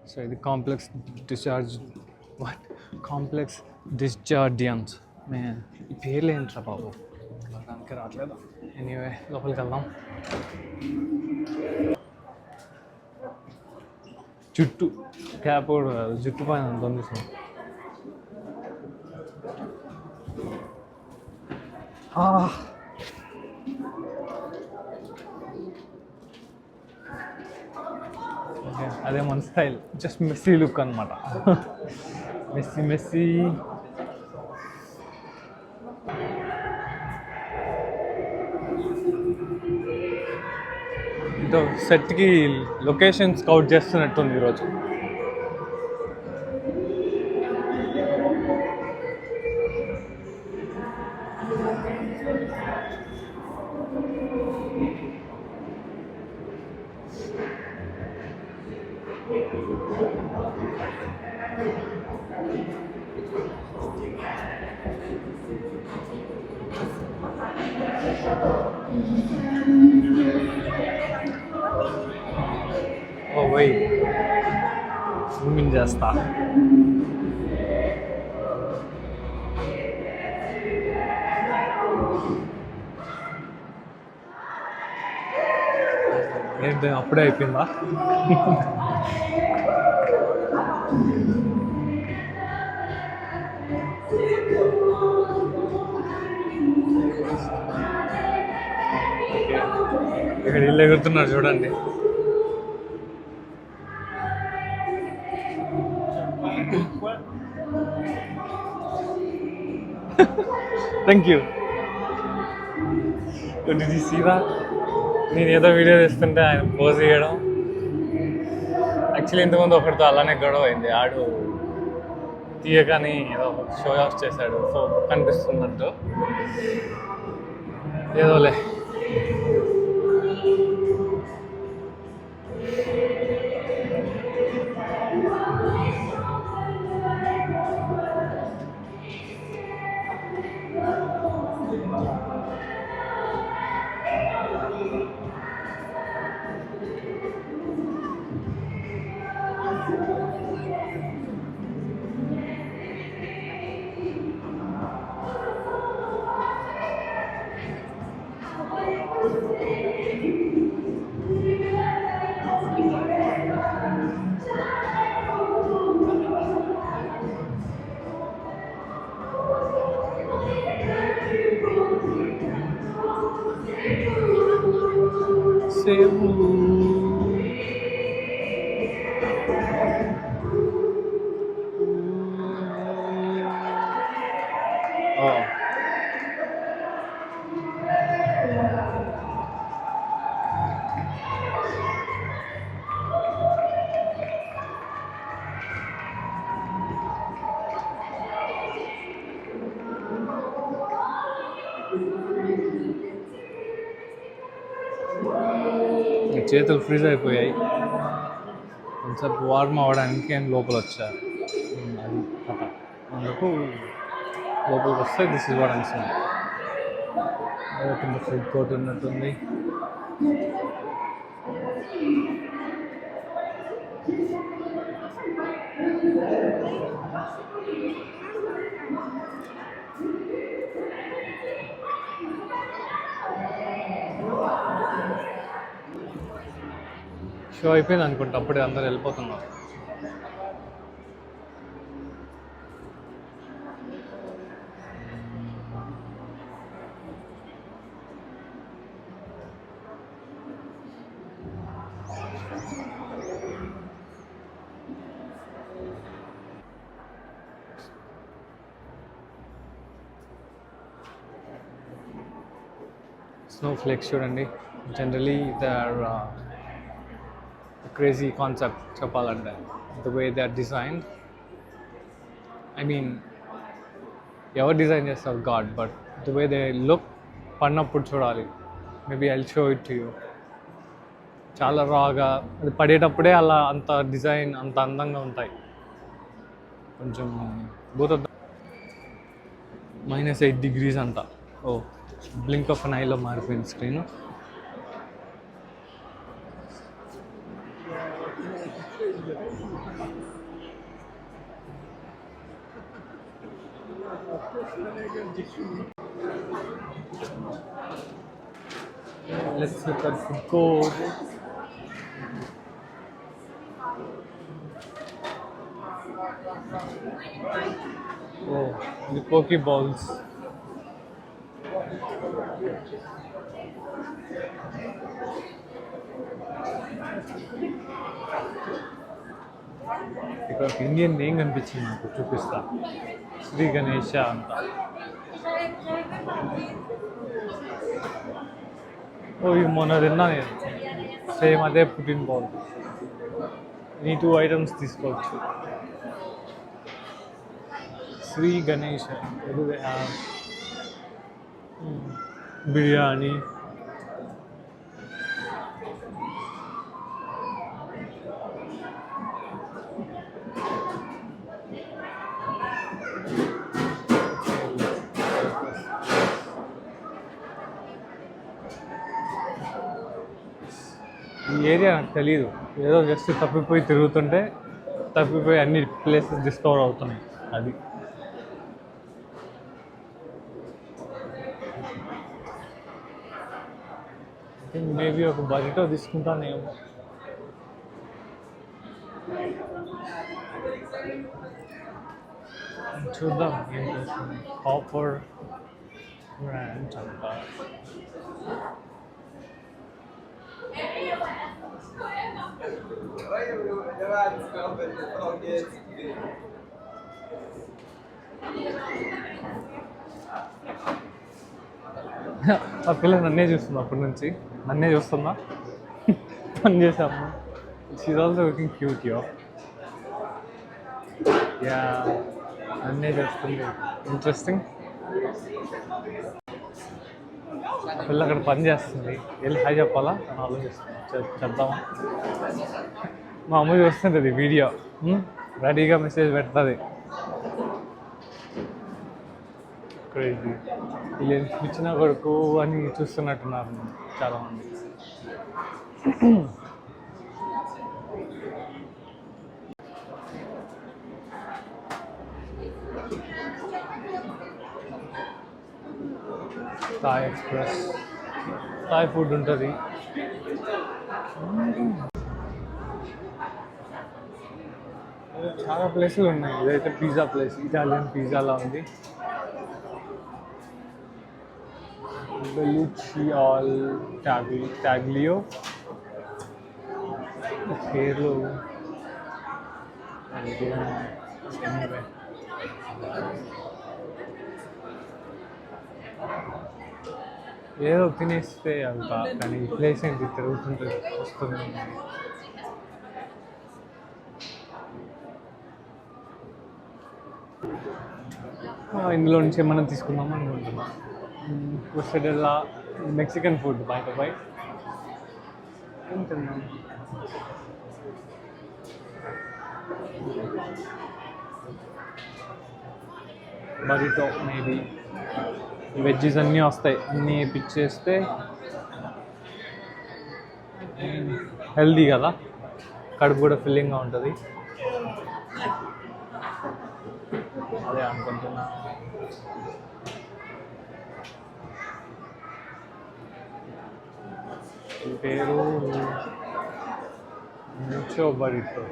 So ఇది complex discharge what complex డిశ్చార్డియన్స్ మే ఈ పేర్లు ఏంట్రా బాబు దానికి రావట్లేదు. ఎనీవే లోపలికి వెళ్దాం. జుట్టు క్యాప్ కూడా జుట్టు పైన అంత ఉంది సార్. అదే మన స్టైల్, జస్ట్ మెస్సీ లుక్ అనమాట. Messy messy. ఇదో సెట్కి లొకేషన్ స్కౌట్ చేస్తున్నట్టుంది ఈరోజు. ఓ వై స్విమ్మింగ్ చేస్తా. ఏంటి అప్పుడే అయిపోయిందా? ఇక్కడ ఇల్లు ఎగురుతున్నారు చూడండి. Thank you. సీదా నేను ఏదో వీడియో తీస్తుంటే ఆయన పోజ్ చేయడం. యాక్చువల్లీ ఇంతకుముందు ఒకటితో అలానే గొడవ అయింది. ఆడు తీయగాని ఏదో షో ఆఫ్ చేశాడు కనిపిస్తున్నట్టు. ఏదోలే. చేతులు ఫ్రీజ్ అయిపోయాయి. కొంచెం వార్మ్ అవ్వడానికి నేను లోపల వచ్చాను. అది కథ. అందుకు లోపలికి వస్తే దిస్ ఇస్ వాట్ ఐమ్ కింద ఫుడ్ కోర్ట్ ఉన్నట్టుంది. షో అయిపోయింది అనుకుంటా, అప్పుడే అందరు వెళ్ళిపోతున్నారు. స్నోఫ్లేక్స్ చూడండి. Generally they are crazy concept చెప్పాలంటే, the way they are designed. I mean, ఎవరు డిజైన్ చేస్తారు God, but the way they look పడినప్పుడు చూడాలి. Maybe I'll show it to you. చాలా రాగా అది పడేటప్పుడే అలా అంత డిజైన్ అంత అందంగా ఉంటాయి. కొంచెం భూత -8 degrees అంట. ఓ బ్లింక్ ఆఫ్ అన్ ఐలో మారిపోయింది screen. Let's look at the code. Oh, the Pokeballs. ఇక్కడ ఒక ఇండియన్ నేమ్ కనిపించింది నాకు, చూపిస్తా. శ్రీ గణేష అంట. ఓ ఇవి మొన్న తిన్నా నేను, సేమ్ అదే పుట్టిన బాల్. ఈ 2 ఐటమ్స్ తీసుకోవచ్చు. శ్రీ గణేష. బిర్యానీ. ఈ ఏరియా నాకు తెలీదు, ఏదో జస్ట్ తప్పిపోయి తిరుగుతుంటే తప్పిపోయి అన్ని ప్లేసెస్ డిస్కవర్ అవుతున్నాయి. అది మేబీ ఒక బరిటో తీసుకుంటానేమో. చూద్దాం ఏం చేస్తుంది. ఆఫర్ బ్రాండ్ అంట. ఆ పిల్ల నన్నే చూస్తున్నా అప్పటి నుంచి, నన్నే చూస్తున్నా. పని చేసాము. షీఈ్ ఆల్సో లుకింగ్ క్యూట్ యో. యా, నన్నే చేస్తుంది. ఇంట్రెస్టింగ్. పిల్ల అక్కడ పని చేస్తుంది, వెళ్ళి హాయ్ చెప్పాలా అని ఆలోచిస్తుంది. చెప్దామా? మా అమ్మ చూస్తుంటుంది వీడియో, రెడీగా మెసేజ్ పెడుతుంది. క్రేజీ. వీళ్ళు ఇచ్చిన కొడుకు అని చూస్తున్నట్టున్నారు చాలామంది. థాయ్ ఎక్స్ప్రెస్, థాయ్ ఫుడ్ ఉంటుంది. చాలా ప్లేసులు ఉన్నాయి. ఇదైతే పిజ్జా ప్లేస్, ఇటాలియన్ పిజ్జాలా ఉంది. బెలుచి ఆల్ టాగ్లియో పేర్లు ఏదో తినేస్తే అంత, కానీ ఈ ప్లేస్ ఏంటి తిరుగుతుంటుంది వస్తుంది. ఇందులో నుంచి ఏమన్నా తీసుకుందాం అనుకుంటున్నాం. క్వెసడెల్లా మెక్సికన్ ఫుడ్ బై తింటున్నాం. బరిటో మేబీ. వెజ్జెస్ అన్నీ వస్తాయి, అన్నీ పిచ్చేస్తే హెల్దీ కదా, కడుపు కూడా ఫిల్లింగ్గా ఉంటుంది. అదే అనుకుంటున్నా. పేరు ముచ్చో బరిటో.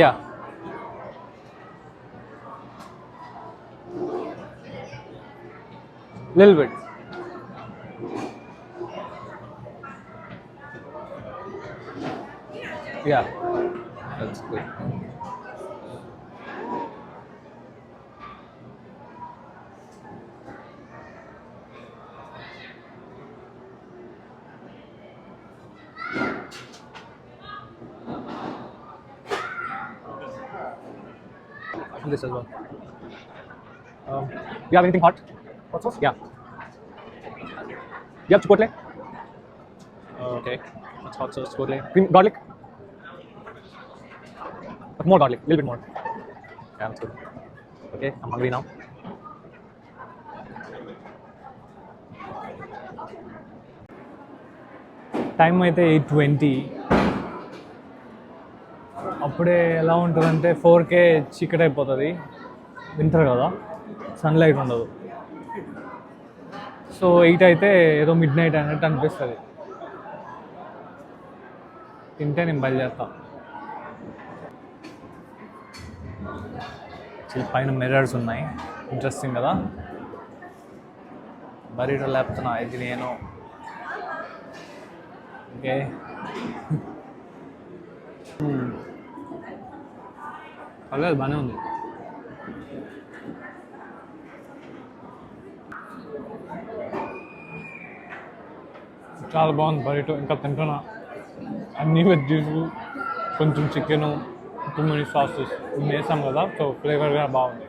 Yeah. Little bit. Yeah, that's good. This as well. You have anything hot? Hot sauce? Yeah. You have chipotle? Okay. That's hot sauce, chipotle. Garlic? But more garlic, a little bit more. Yeah, that's good. Okay, I'm hungry now. Time అయితే 8:20. అప్పుడే ఎలా ఉంటుందంటే 4కే చీకటి అయిపోతుంది, winter కదా, sunlight ఉండదు. So 8 అయితే ఏదో మిడ్ నైట్ అన్నట్టు అనిపిస్తుంది. తింటే నేను బయలుదేరుతా. పైన మిర్రర్స్ ఉన్నాయి, ఇంట్రెస్టింగ్ కదా. బరీటో లేపుతున్నా, ఇది నేను. ఓకే, పర్లేదు, బాగానే ఉంది. చాలా బాగుంది బరీటో. ఇంకా తింటున్నా. అన్నీ వెజ్జెస్, కొంచెం చికెను, టూ మెనీ సాసెస్ వేసాం కదా, సో ఫ్లేవర్గా బాగుంది.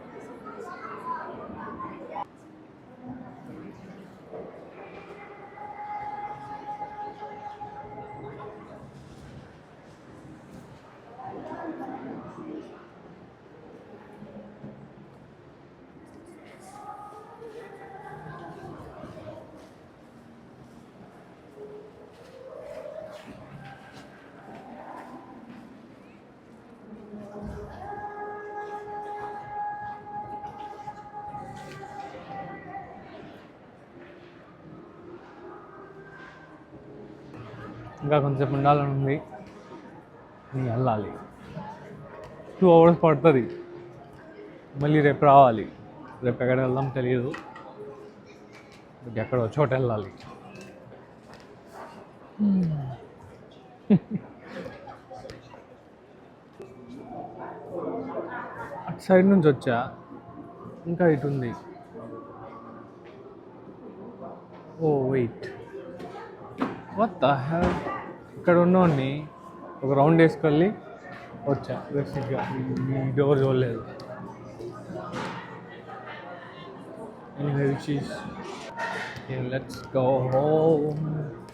ఇంకా కొంచెం ఉండాలని ఉంది, నేను వెళ్ళాలి. 2 hours పడుతుంది, మళ్ళీ రేపు రావాలి. రేపు ఎక్కడికి వెళ్దాం తెలియదు, ఎక్కడో చోట వెళ్ళాలి. అటు సైడ్ నుంచి వచ్చా, ఇంకా ఇటు ఉంది. ఓ వెయిట్, వాట్ ద హెల్. ఇక్కడ ఉన్నోడిని ఒక రౌండ్ వేసుకెళ్ళి వచ్చా బేసిక్గా. ఈ డోర్ చూడలేదు. Anyway, which is okay, let's go home.